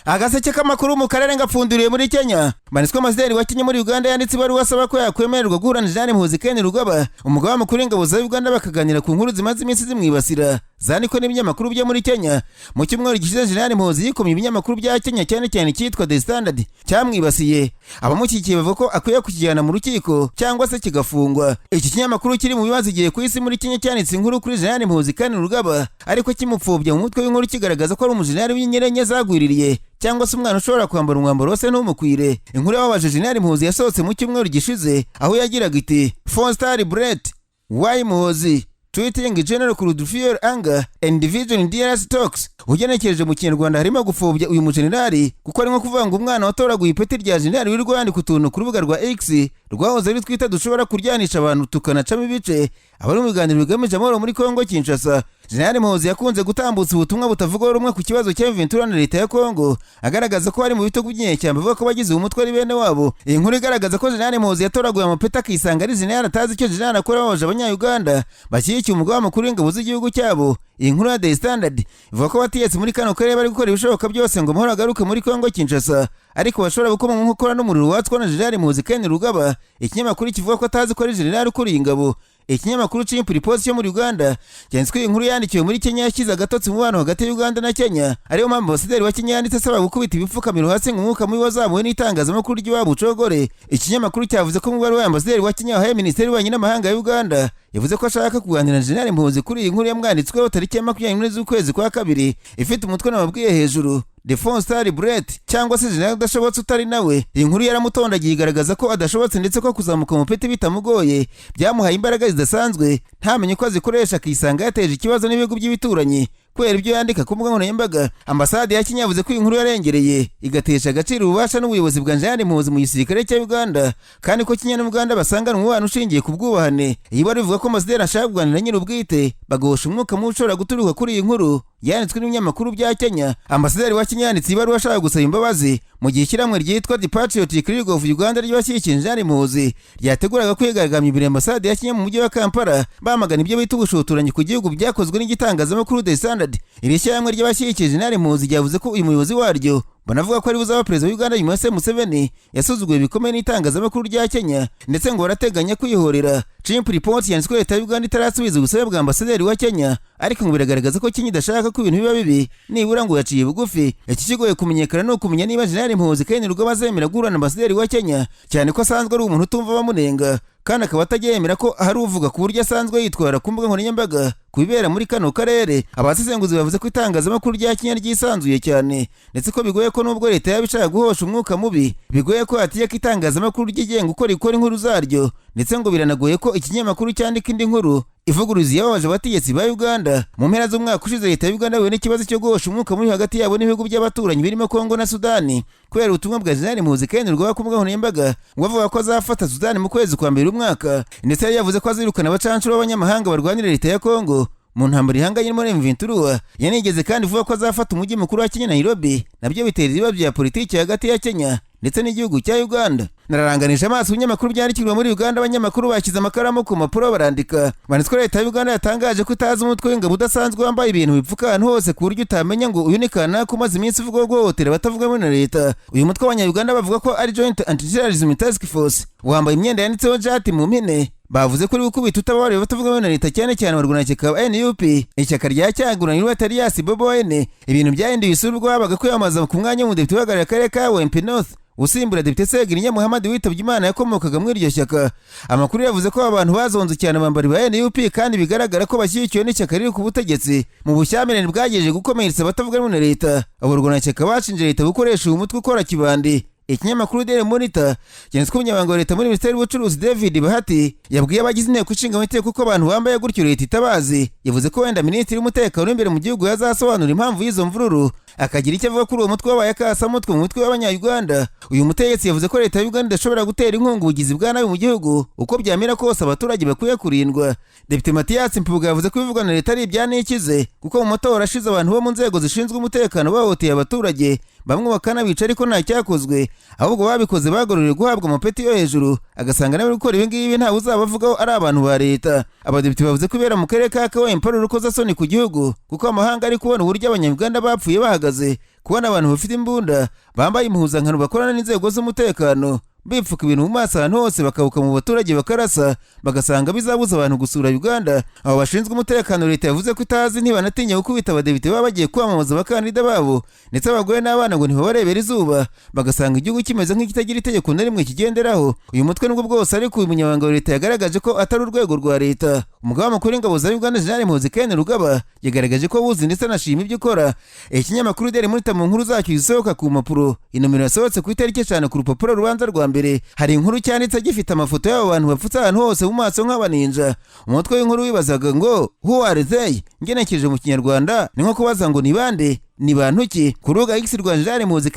Agaseke k'amakuru mu Karere ngapfunduriye muri Kenya. Ministri wa Kenya muri Uganda yanditse ibaruwa asaba ko yakwemererwa guhura na JATT Muhoozi umugaba mukuru w'ingabo za Uganda bakaganira ku nkuru zimaze iminsi zimwibasira zandikwa n'ibinyamakuru byo muri Kenya. Mu cyumweru gishize JATT Muhoozi yikomye ibinyamakuru bya Kenya cyane cyane cyitwa The Standard cyamwibasiye. Abamushyigikiye bavuga ko akwiye kukijyana mu rukiko cyangwa se kigafungwa. Iki kinyamakuru kiri mu bibazo igihe ku isi muri Kenya cyanditse inkuru kuri JATT Muhoozi ariko kimupfobya mu mutwe w'inkuru kigaragaza ko ari umujenerali w'inyerenye zagwiririye cyangwa se umwana ushobora kwambara umwambaro wose ntumukwire. Inkuru yababaje JATT Muhoozi yasohotse mu cyumweru gishize aho yagiraga iti Fonstar Brett why Muhoozi tweeting general could fear anger and division in DRS talks. Ugenekereje mu Kinyarwanda harimo gupfobya uyu mujenerali kuko ari nko kuvanga umwana watoraguye ipeti rya jenerali w'u Rwanda ku tuntu ku rubuga rwa X rwahoze ari twita dushobora kuryanisha abantu tukanacamo ibice abari mu biganiro bigamije amahoro muri Kongo Kinshasa. JATT Muhoozi yakunze gutambutsa ubutumwa butavugwa rumwe ku kibazo cya Ventura na leta ya Kongo agaragaza ko ari mu bitugu by'inyeshyamba bavuga ko bagize umutwe ari bene wabo. Iyi nkuru igaragaza ko JATT Muhoozi yatoraguye amapeti akisanga ari jenerali atazi icyo jenerali akora bahoje abanya-Uganda bashyigikiye umugaba mukuru w'ingabo z'igihugu cyabo. Iyi nkuru ya The Standard ivuga ko abategetsi muri kano karere bari gukora ibishoboka byose ngo amahoro agaruke muri Kongo Kinshasa ariko bashobora gukoma mu nkokora n'umuriro watswa na JATT Muhoozi ikinyamakuru kivuga ko atazi ko ari jenerali ukuriye ingabo. Ikinyamakuru cy'impriposi cyo muri Uganda cyanditswe inkuru yandikiwe muri Kenya yashyize agatotsi mu bantu hagati ya Uganda na Kenya. Ariyo mpamvu Ambasaderi wa Kenya yanditse asaba gukubita ibipfukamiro hasi nk'umwuka mubi wazamuwe n'itangazamakuru ry'iwabo Cogore. Ikinyamakuru cyavuze ko mu baruwa Ambasaderi wa Kenya wahaye Ministri w'Ububanyi n'Amahanga ya Uganda yavuze ko ashaka kuganira na JATT Muhoozi kuri iyi nkuru yamwanditsweho tariki ya 24 z'ukwezi kwa kabiri ifite umutwe nababwiye hejuru The Fonstar Brett cyangwa se jenerali udashobotse utari nawe. Iyi nkuru yaramutondagiye igaragaza ko adashobotse ndetse ko kuzamuka mu peti bitamugoye byamuhaye imbaraga zidasanzwe ntamenye ko azikoresha akisanga yateje ikibazo n'ibihugu by'ibituranyi kubera ibyo yandika ku mbuga nkoranyambaga. Ambasade ya Kenya yavuze ko inkuru yarengereye igatesha agaciro ububasha n'ubuyobozi bwa JATT Muhoozi mu gisirikare cya Uganda kandi ko Kenya n'Uganda basangana umubano ushingiye ku bwubahane. Iyi bari ivuga ko Ambasaderi ashaka kuganira na nyir'ubwite bagahosha umwuka mubi ushobora guturuka kuri iyi nkuru yanditswe n'ibinyamakuru bya Kenya. Ambasaderi wa Kenya yanditse ibaruwa ashaka gusaba imbabazi mu gihe ishyirahamwe ryitwa The Patriotic League of Uganda ry'abashyigikiye JATT Muhoozi ryateguraga kwigaragambya imbere y'Ambasade ya Kenya mu mujyi wa Kampala bamagana ibyo bita ubushotoranyi ku gihugu byakozwe n'igitangazamakuru The Standard. Iri shyirahamwe ry'abashyigikiye JATT Muhoozi ryavuze ko uyu muyobozi waryo banavuga ko ari buzaba perezida wa Uganda nyuma ya Museveni yasuzuguye bikomeye n'itangazamakuru rya Kenya ndetse ngo barateganya kwihorera. Impriposi yanditswe leta ya Uganda itarasubiza ubusabe bwa Ambasaderi wa Kenya ariko ngo biragaragaza ko Kenya idashaka ko ibintu biba bibi nibura ngo yaciye bugufi. Iki kigoye kumenyekana no kumenya niba JATT Muhoozi bazemera guhura na Ambasaderi wa Kenya cyane ko asanzwe ari umuntu utumva bamunenga kandi akaba atagyemera ko hari uvuga ku buryo asanzwe yitwara ku mbuga nkoranyambaga kubera muri kano karere. Abasesenguzi bavuze ko itangazamakuru rya Kenya ryisanzuye cyane ndetse ko bigoye ko nubwo leta yabishaka guhosha umwuka mubi bigoye ko hategeka itangazamakuru ryigenga uko rikora inkuru zaryo ndetse ngo biranagoye ko ikinyamakuru cyandika indi nkuru ivuguruzi yababaje abategetsi ba Uganda. Mu mpera z'umwaka ushize leta ya Uganda yahuye n'ikibazo cyo guhosha umwuka mubi hagati yabo n'ibihugu by'abaturanyi birimo Kongo na Sudani kubera ubutumwa bwa JATT Muhoozi ku mbuga nkoranyambaga ngo bavuga ko azafata Sudani mu kwezi kwa mbere umwaka ndetse yari yavuze ko azirukana abacancuro b'abanyamahanga barwanira leta ya Kongo mu ntambara ihanganye muri Ventura. Yanigeze kandi vuga ko azafata umujyi mukuru wa Kenya Nairobi nabyo bitera ibibazo bya politiki hagati ya Kenya ndetse n'igihugu cya Uganda. Nararanganisha amaso ibinyamakuru byandikirwa muri Uganda abanyamakuru bashyize amakaramu ku mpapuro barandika. Banditswe leta ya Uganda yatangaje ko itazi umutwe w'ingabo udasanzwe wambaye ibintu bipfuka ahantu hose ku buryo utamenya ngo uyu ni kanaka umaze iminsi uvuga guhohotera abatavuga muri leta. Uyu mutwe w'abanya-Uganda bavuga ko ari Joint Anti-Terrorism Task Force wambaye imyenda yanditseho JATT mu mpine bavuze ko uri gukubita utababarira batavuga muri leta cyane cyane abarwanashyaka ba NUP. Ishyaka rya cyaguranye n'Abatariasi Bobo Wine ibintu byahinduye isura ubwo babaga kwiyamamaza ku mwanya w'umudepite uhagarariye akarere ka Wempe North usimbura Depite Segirinya Muhammad witabye Imana yakomokaga muri iryo shyaka. Amakuru yavuze ko abantu bazonze cyane abambari ba NUP kandi bigaragara ko bashyigikiwe n'ishyaka riri ku butegetsi mu bushyamirane bwagejeje gukomeretsa abatavuga muri leta. Abarwanashyaka bashinje leta gukoresha uyu mutwe ukora kibandi. Ikinyamakuru Daily Monitor cyanditswe umunyamabanga wa leta muri Minisiteri y'Ubucuruzi David Bahati yabwiye abagize inteko ishinga amategeko kuko abantu bambaye gutyo leta itabazi. Yavuze ko wenda Ministri w'Umutekano w'imbere mu gihugu yazasobanura impamvu y'izo mvururu akagira icyo avuga kuri uwo mutwe wabaye akasamutwe mu mutwe w'abanya-Uganda. Uyu mutegetsi yavuze ko leta ya Uganda idashobora gutera inkunga ubugizi bwa nabi mu gihugu uko byamera kose abaturage bakwiye kurindwa. Depite Mathias Mpuuga yavuze ko ibivugwa na leta ari ibyanikize kuko mu matora ashize abantu bo mu nzego zishinzwe umutekano bahoteye abaturage bamwe bakanabica ariko nta cyakozwe ahubwo babikoze bagororeye guhabwa amapeti yo hejuru agasanga nawe gukora ibi ngibi ntawe uzabavugaho ari abantu ba leta. Abadepite bavuze ko ibera mu karere ka Kawempe ari urukozasoni ku gihugu kuko amahanga ari kubona uburyo abanya-Uganda bapfuye bahagaze kubona abantu bafite imbunda bambaye impuzankano bakorana n'inzego z'umutekano bipfuka ibintu mu maso ahantu hose bakabuka mu baturage bakarasa bagasanga bizabuza abantu gusura Uganda. Abo bashinzwe umutekano leta yavuze ko itazi ntibanatinya gukubita abadepite baba bagiye kwamamaza abakandida babo ndetse abagore n'abana ngo ntibabarebera izuba bagasanga igihugu kimeze nk'ikitagira itegeko na rimwe kigenderaho. Uyu mutwe nubwo bwose ariko uyu munyamabanga wa leta yagaragaje ko atari urwego rwa leta. Umugaba mukuru w'ingabo za Uganda General Muhoozi yagaragaje ko wuzi ndetse anashima ibyo ukora. Ikinyamakuru Daily Monitor mu nkuru zacyo zisohoka ku mpapuro inomero yasohotse ku itariki 5 ku rupapuro rubanza rwa mbere hari inkuru cyanditse gifite amafoto y'abo bantu bapfutse ahantu hose mu maso nk'abaninja. Umutwe w'inkuru wibazaga ngo who are they, ngenekeje mu kinyarwanda ni nko kubaza ngo ni bande, ni bantu ki. Ku rubuga X rwa General Muhoozi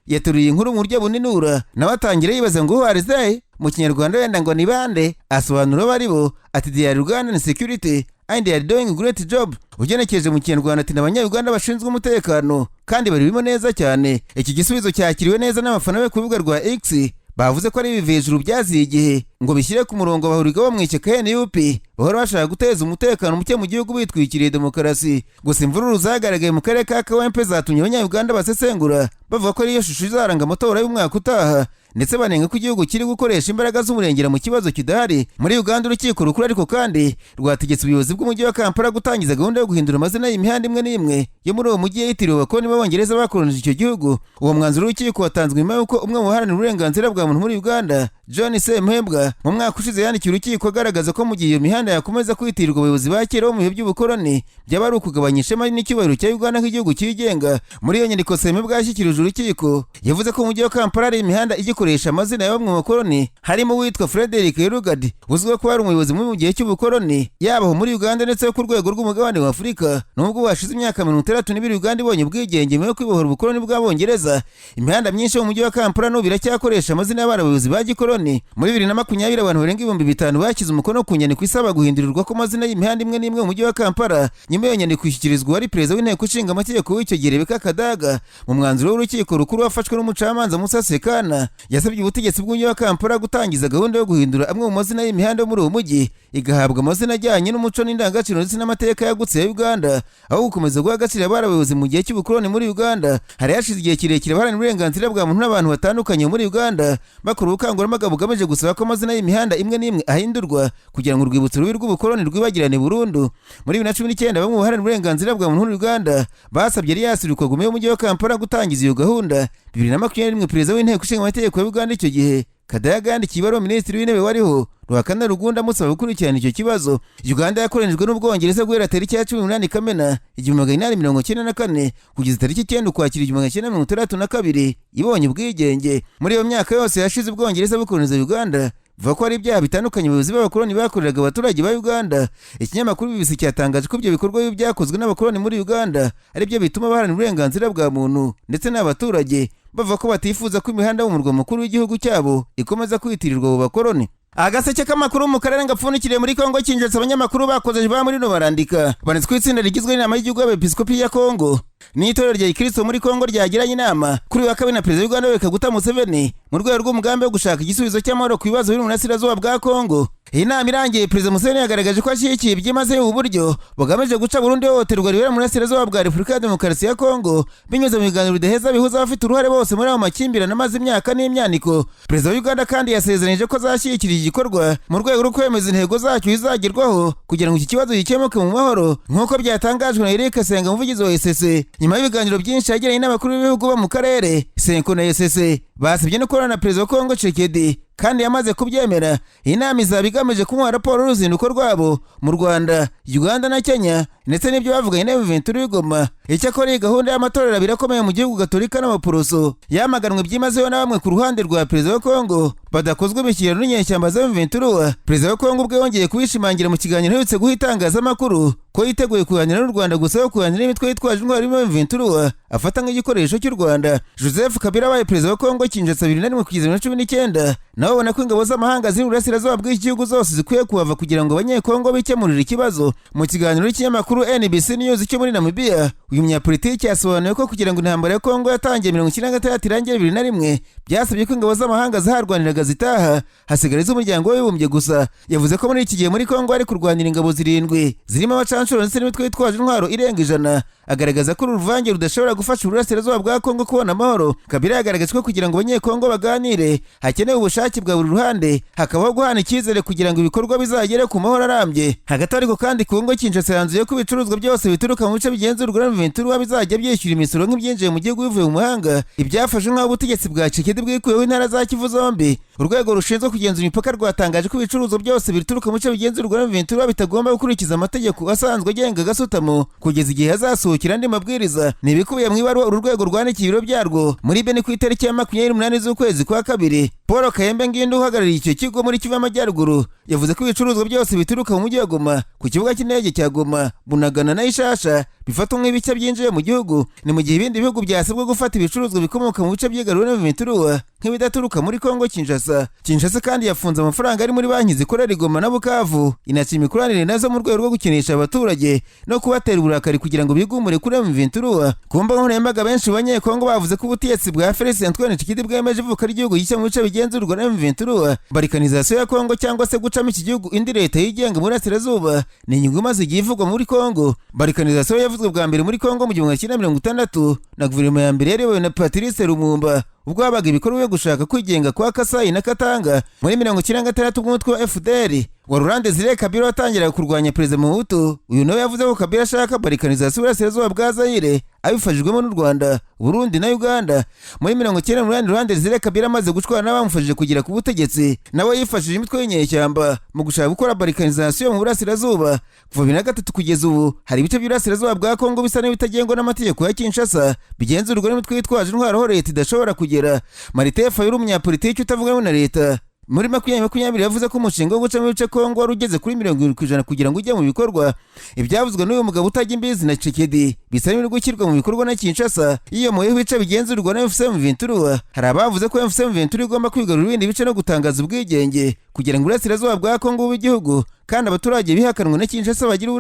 yaturiye inkuru mu buryo buninura nawe atangira yibaza ngo who are they mu kinyarwanda wenda ngo ni bande, asobanura bari bo ati they are Ugandan security and they are doing a great job. Ugenekeje mu kinyarwanda ati n'abanya-Uganda bashinzwe umutekano kandi bari bimo neza cyane. Iki gisubizo cyakiriwe neza n'abafana be ku rubuga rwa X bavuze ko ari ibive hejuru byaziye igihe ngo bishyire ku murongo bahurigaho mu ishyaka NUP bahora bashaka guteza umutekano muke mu gihugu bitwikiriye demokarasi. Gusa imvururu zagaragaye mu karere ka Kawempe zatumye abanya-Uganda basesengura bavuga ko ariyo shusho izaranga amatora y'umwaka utaha ndetse banenga ko igihugu kiri gukoresha imbaraga z'umurengera mu kibazo kidahari. Muri Uganda urukiko rukuru ariko kandi rwategetse ubuyobozi bw'umujyi wa Kampala gutangiza gahunda yo guhindura amazina y'imihanda imwe n'imwe yo muri uwo mujyi yitiriwe abakoloni b'Abongereza bakolonije icyo gihugu. Uwo mwanzuro w'urukiko watanzwe nyuma y'uko umwe mu baharanira uburenganzira bwa muntu muri Uganda John Sempebwa mu mwaka ushize yandikiye urukiko agaragaza ko mu gihe iyo mihanda yakomeza kwitirirwa abayobozi ba kera bo mu bihe by'ubukoloni byaba ari ukugabanya ishema n'icyubahiro cya Uganda nk'igihugu cyigenga. Muri iyo nyandiko Sempebwa yashyikirije urukiko yavuze ko mu mujyi wa Kampala ari imihanda igikoresha amazina ya bamwe mu bakoloni harimo uwitwa Frederick Rugadi uzwiho ko ari umuyobozi mu gihe cy'ubukoloni yabaho muri Uganda ndetse ku rwego rw'umugabane wa Afurika. Nubwo hashize imyaka 62 Uganda ibonye ubwigenge nyuma yo kwibohora ubukoloni bw'Abongereza, imihanda myinshi yo mu mujyi wa Kampala n'ubu iracyakoresha amazina y'abayobozi ba gikoloni. Muri 2020 abantu barenga 5,000 bashyize umukono ku nyandiko isaba guhindurirwa ko amazina y'imihanda imwe n'imwe mu mujyi wa Kampala. Nyuma yo nyandiko ishyikirizwa ari perezida w'inteko ishinga amategeko w'icyo gihe Rebecca Kadaga. Mu mwanzuro w'urukiko rukuru wafashwe n'umucamanza Musa Sekana yasabye ubutegetsi bw'umujyi wa Kampala gutangiza gahunda yo guhindura amwe mu mazina y'imihanda yo muri uwo mujyi igahabwa amazina ajyanye n'umuco n'indangagaciro ndetse n'amateka yagutse ya Uganda aho gukomeza guha agaciro abari abayobozi mu gihe cy'ubukoloni muri Uganda. Hari hashize igihe kirekire abaharanira uburenganzira bwa muntu n'abantu batandukanye muri Uganda bakora ubukangurambaga bugamije gusaba ko amazina y'imihanda imwe n'imwe ahindurwa kugira ngo urwibutso rubi rw'ubukoloni rwibagirane burundu. Muri 2019 bamwe mu baharanira uburenganzira bwa muntu muri Uganda basabye Elias Lukwago mu mujyi wa Kampala gutangiza iyo gahunda. 2021 perezida w'inteko ishinga amategeko ya Uganda icyo gihe Kadaga yandikiye ibaruwa ministri w'intebe wariho Rwakana Rugunda amusaba gukurikirana icyo kibazo. Uganda yakoronijwe n'Ubwongereza guhera tariki ya 18 Kamena 1894 kugeza tariki 9 Ukwakira 1962 ibonye ubwigenge. Muri iyo myaka yose yashize Ubwongereza bukoloniza Uganda vuga ko ari ibyaha bitandukanye abayobozi b'abakoloni bakoreraga abaturage ba Uganda. Ikinyamakuru BBC cyatangaje ko ibyo bikorwa byakozwe n'abakoloni muri Uganda ari byo bituma baharanira uburenganzira bwa muntu ndetse n'abaturage bavuga ko batifuza ko imihanda yo mu murwa mukuru w'igihugu cyabo ikomeza kwitirirwa abo bakoloni. Agaseke k'amakuru mu karere ngapfundikiriye muri Kongo kinjetse abanyamakuru bakoze ba muri no barandika banitswe itsinda rigizwe n'inama y'igihugu y'abepiskopi ya Kongo n'itorero rya Kristo muri Kongo ryagiranye inama kuri wa kabiri na perezida w'Uganda Kaguta Museveni mu rwego rw'umugambi wo gushaka igisubizo cy'amahoro ku bibazo biri mu burasirazuba bwa Kongo. Iyi nama irangiye perezida Museveni yagaragaje ko ashyigikiye byimazeyo uburyo bugamije guca burundu ihohoterwa ribera mu burasirazuba bwa Repubulika ya Demokarasi ya Kongo binyuze mu biganiro bidaheza bihuza abafite uruhare bose muri ayo makimbirane amaze imyaka n'imyaniko. Perezida w'Uganda kandi yasezeranije ko azashyigikira iki gikorwa mu rwego rwo kwemeza intego zacyo izagerwaho kugira ngo iki kibazo gikemuke mu mahoro nk'uko byatangajwe na Eric Senga umuvugizi wa ESC. Nyuma y'ibiganiro byinshi yagiranye n'abakuru b'ibihugu bo mu karere, Senko na ESC basabye no korana na perezida wa Kongo Tshisekedi kandi yamaze kubyemera. Iyi nama izaba igamije kumuha raporo y'uruzinduko rwabo mu Rwanda, Uganda na Kenya ndetse n'ibyo bavuganye na Ventura y'Igoma. Icyakora iyi gahunda y'amatorero birakomeye mu gihugu Gatolika n'Abaporoso yamaganwe byimazeyo na bamwe ku ruhande rwa perezida wa Kongo badakozwe imishyikirano n'inyeshyamba za Ventura. Perezida wa Kongo ubwe yongeye kubishimangira mu kiganiro aherutse guha itangazamakuru ko yiteguye kuganira n'u Rwanda gusa yo kuganira n'imitwe yitwaje intwaro irimo Ventura afata nk'igikoresho cy'u Rwanda. Joseph Kabila wabaye perezida wa Kongo kinjetse 2001 kugeza 2019 nawe abona ko ingabo z'amahanga ziri mu burasirazuba bw'igihugu zose zikwiye kuhava kugira ngo abanyekongo bikemurire ikibazo. Mu kiganiro cy'ikinyamakuru NBC News cyo muri Namibia, uyu munyapolitiki yasobanuye ko kugira ngo intambara ya Kongo yatangiye 1996 irangiye 2001 byasabye ko ingabo z'amahanga zaharwaniraga zitaha hasigara iz'umuryango w'abibumbye gusa. Yavuze ko muri iki gihe muri Kongo ari kurwanira ingabo 7 zirimo abacanshuro ndetse n'imitwe yitwaje intwaro irenga 100 agaragaza ko uruvange rudashobora gufasha uburasirazuba bwa Kongo kubona amahoro. Kabila yagaragaje ko kugira ngo abanyekongo baganire hakenewe ubushake bwa buri ruhande, hakabaho guhana icyizere kugira ngo ibikorwa bizagere ku mahoro arambye. Hagati ariko kandi Kongo Kinshasa yanzuye ko ibicuruzwa byose bituruka mu bice bigenzurwa na M23 bizajya byishyura imisoro nk'ibyinjiye mu gihugu bivuye mu mahanga, ibyafashwe nk'aho ubutegetsi bwa Tshisekedi bwikuyeho intara za Kivu zombi. Urwego rushinzwe kugenzura imipaka rwatangaje ko ibicuruzwa byose bituruka mu bice bigenzurwa na M23 bitagomba gukurikiza amategeko asanzwe agenga gasutamo kugeza igihe hazasohokera andi mabwiriza. Ni ibikubiye mu ibaruwa uru rwego rwandikiye ibiro byarwo muri Beni ku itariki ya 28 z'ukwezi kwa kabiri. Paul Kayembe Ngindu uhagarariye icyo kigo muri Kivu y'Amajyaruguru yavuze ko ibicuruzwa byose bituruka mu mujyi wa Goma, ku kibuga cy'indege cya Goma, Bunagana na Ishasha bifatwa nk'ibice byinjiye mu gihugu. Ni mu gihe ibindi bihugu byasabwe gufata ibicuruzwa bikomoka mu bice byigaruriwe na M23 nk'ibidaturuka muri Kongo Kinshasa. Kinshasa kandi yafunze amafaranga ari muri banki zikorera i Goma na Bukavu, inakira imikoranire nazo mu rwego rwo gukinisha abaturage no kubatera uburakari kugira ngo bigumure kuri M23. Ku mbuga nkoranyambaga benshi banyekongo bavuze ko ubutegetsi bwa Felix Antoine Tshisekedi bwemeje ivuka ry'igihugu gishya mu bice bigenzurwa na M23. Balkanization ya Kongo cyangwa se gucamo iki gihugu indi leta yigenga muri Burasirazuba ni inyungu maze igiye ivugwa muri Kongo. Balkanization yavuzwe bwa mbere muri Kongo mu 1960 na guverinoma ya mbere yayobowe na Patrice Lumumba, ubwo habaga ibikorwa byo gushaka kwigenga kwa Kasai na Katanga. Muri 1996 umutwe wa FDR wa Rurageretse Kabila watangira kurwanya perezida Muhutu. Uyu nawe yavuze ko Kabila ashaka balkanization y'Uburasirazuba bwa Zaire abifashijwemo n'u Rwanda, Burundi na Uganda. Muri 1998 Rurageretse Kabila amaze gushwana n'abamufashije kugera ku butegetsi, nawe yifashije imitwe y'inyeshyamba mu gushaka gukora balkanization mu Burasirazuba. Kuva 2003 kugeza ubu hari ibice by'Uburasirazuba bwa Kongo bisa n'ibitagengwa n'amategeko ya Kinshasa bigenzurwa n'imitwe yitwaje intwaro aho leta idashobora kugera. Martin Fayulu umunyapolitiki utavuga na leta muri 2020 yavuze ko umushinga wo guca mu bice Kongo wari ugeze kuri 70% kugira ngo ujye mu bikorwa. Ibyavuzwe n'uyu mugabo utajya imbizi na Tshisekedi bisa n'ibiri gushyirwa mu bikorwa na Kinshasa iyo mu bice bigenzurwa na M23. Hari abavuze ko M23 igomba kwigarurira ibindi bice no gutangaza ubwigenge kugira ngo Burasirazuba bwa Kongo bw'igihugu kandi abaturage bihakanwe na Kinshasa bagira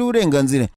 uburenganzira.